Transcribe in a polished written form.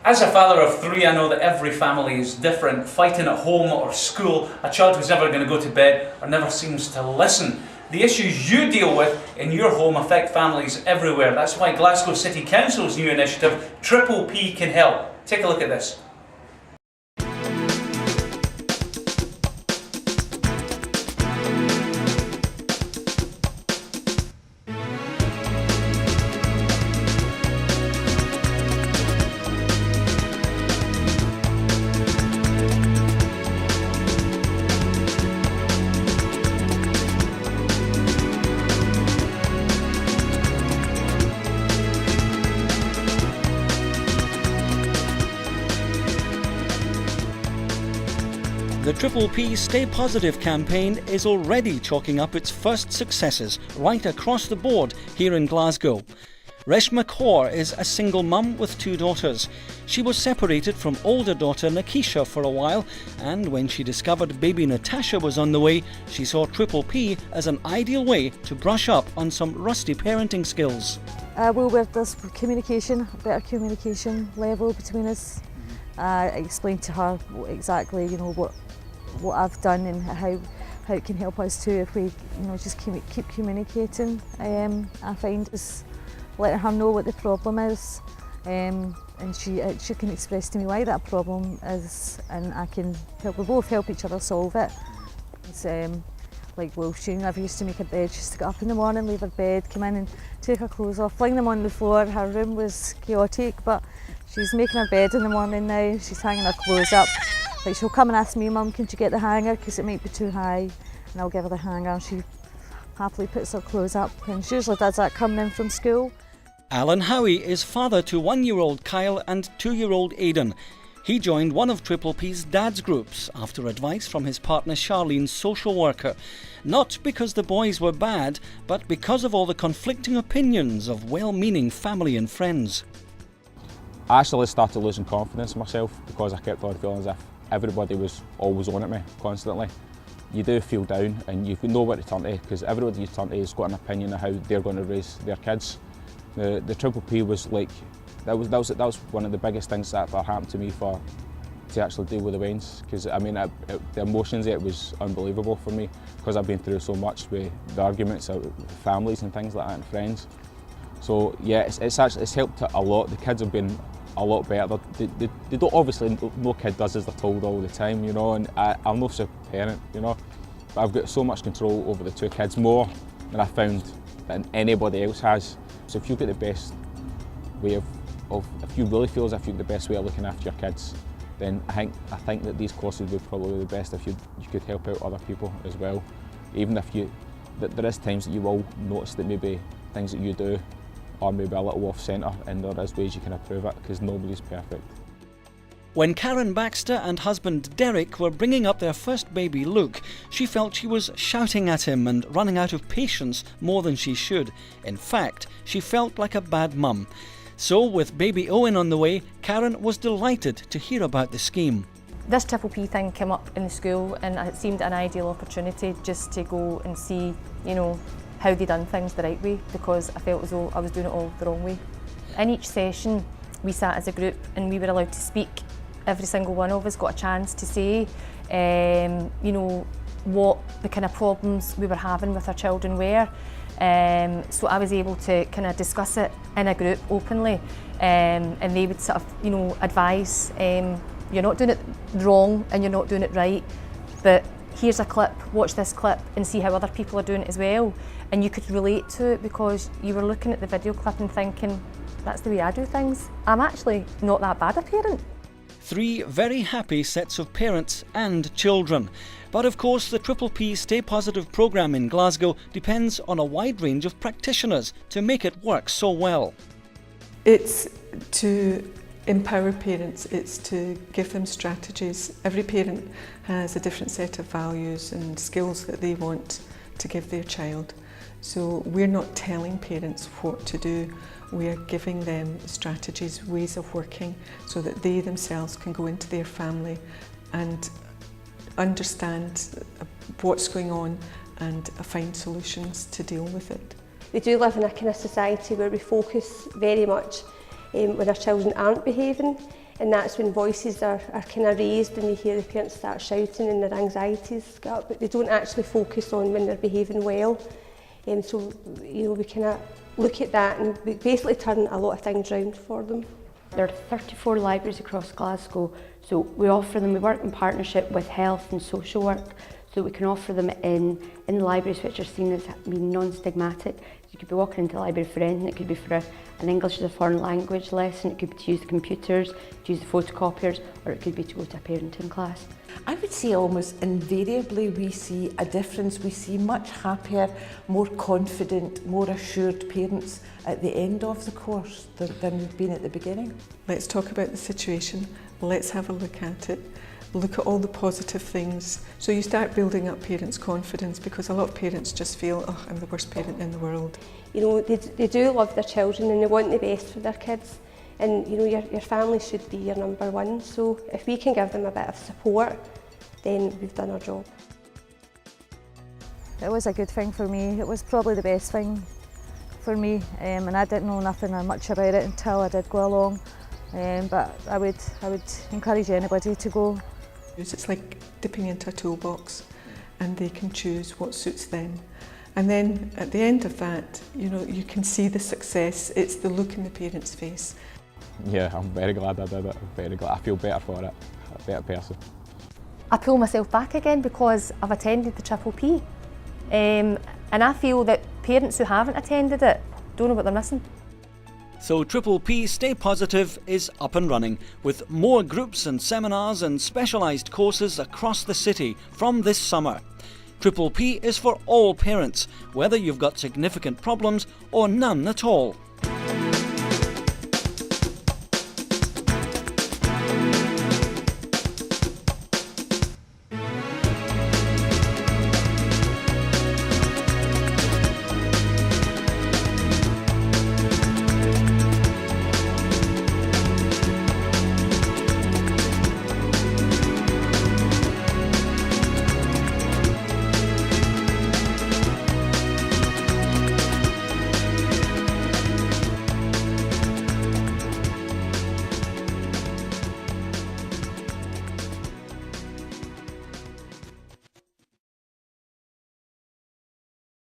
As a father of three, I know that every family is different. Fighting at home or school, a child who's never going to go to bed or never seems to listen. The issues you deal with in your home affect families everywhere. That's why Glasgow City Council's new initiative, Triple P, can help. Take a look at this. The Triple P Stay Positive campaign is already chalking up its first successes right across the board here in Glasgow. Reshma Kaur is a single mum with two daughters. She was separated from older daughter Nakisha for a while, and when she discovered baby Natasha was on the way, she saw Triple P as an ideal way to brush up on some rusty parenting skills. Where there's communication, a better communication level between us. I explained to her exactly, what I've done and how it can help us too if we, just keep communicating. I find is letting her know what the problem is, and she can express to me why that problem is, and we both help each other solve it. It's she never used to make her bed. She used to get up in the morning, leave her bed, come in and take her clothes off, fling them on the floor. Her room was chaotic, but she's making her bed in the morning now. She's hanging her clothes up. She'll come and ask me, Mum, can you get the hanger, because it might be too high, and I'll give her the hanger. She happily puts her clothes up, and she usually does that coming in from school. Alan Howie is father to 1-year-old Kyle and 2-year-old Aidan. He joined one of Triple P's dad's groups after advice from his partner Charlene's social worker. Not because the boys were bad, but because of all the conflicting opinions of well-meaning family and friends. I actually started losing confidence in myself because I kept on feeling as if everybody was always on at me constantly. You do feel down and you know where to turn to, because everybody you turn to has got an opinion of how they're going to raise their kids. The Triple P was that was one of the biggest things that ever happened to me to actually deal with the Waynes, because the emotions it was unbelievable for me, because I've been through so much with the arguments with families and things like that and friends. So yeah, it's helped a lot. The kids have been a lot better. They don't, obviously no kid does as they're told all the time, and I'm no super parent, but I've got so much control over the two kids, more than I found that anybody else has. So if you get the best way of if you really feel as if you've the best way of looking after your kids, then I think that these courses would probably be the best if you could help out other people as well. Even if there is times that you will notice that maybe things that you do are maybe a little off centre, and there is ways you can improve it, because nobody's perfect. When Karen Baxter and husband Derek were bringing up their first baby Luke, she felt she was shouting at him and running out of patience more than she should. In fact, she felt like a bad mum. So with baby Owen on the way, Karen was delighted to hear about the scheme. This Triple P thing came up in the school, and it seemed an ideal opportunity just to go and see, how they done things the right way, because I felt as though I was doing it all the wrong way. In each session, we sat as a group and we were allowed to speak. Every single one of us got a chance to say, what the kind of problems we were having with our children were. So I was able to kind of discuss it in a group openly, and they would sort of, advise, you're not doing it wrong and you're not doing it right, but here's a clip, watch this clip and see how other people are doing it as well. And you could relate to it because you were looking at the video clip and thinking, that's the way I do things. I'm actually not that bad a parent. 3 very happy sets of parents and children. But of course, the Triple P Stay Positive programme in Glasgow depends on a wide range of practitioners to make it work so well. It's to empower parents, it's to give them strategies. Every parent has a different set of values and skills that they want to give their child. So we're not telling parents what to do, we are giving them strategies, ways of working, so that they themselves can go into their family and understand what's going on and find solutions to deal with it. We do live in a kind of society where we focus very much when our children aren't behaving, And that's when voices are kind of raised and you hear the parents start shouting and their anxieties get up, but they don't actually focus on when they're behaving well. So, you know, we kind of look at that and we basically turn a lot of things round for them. There are 34 libraries across Glasgow, so we work in partnership with health and social work, so we can offer them in the libraries which are seen as being non-stigmatic. You could be walking into the library for anything. It could be for an English as a foreign language lesson, it could be to use the computers, to use the photocopiers, or it could be to go to a parenting class. I would say almost invariably we see a difference. We see much happier, more confident, more assured parents at the end of the course than we've been at the beginning. Let's talk about the situation, let's have a look at it, look at all the positive things. So you start building up parents' confidence, because a lot of parents just feel, oh, I'm the worst parent in the world. You know, they do love their children and they want the best for their kids. And you know, your family should be your number one. So if we can give them a bit of support, then we've done our job. It was a good thing for me. It was probably the best thing for me, and I didn't know nothing or much about it until I did go along. But I would encourage anybody to go. It's like dipping into a toolbox and they can choose what suits them. And then at the end of that, you know, you can see the success. It's the look in the parent's face. Yeah, I'm very glad I did it. I'm very glad. I feel better for it. A better person. I pull myself back again because I've attended the Triple P. And I feel that parents who haven't attended it don't know what they're missing. So Triple P Stay Positive is up and running, with more groups and seminars and specialised courses across the city from this summer. Triple P is for all parents, whether you've got significant problems or none at all.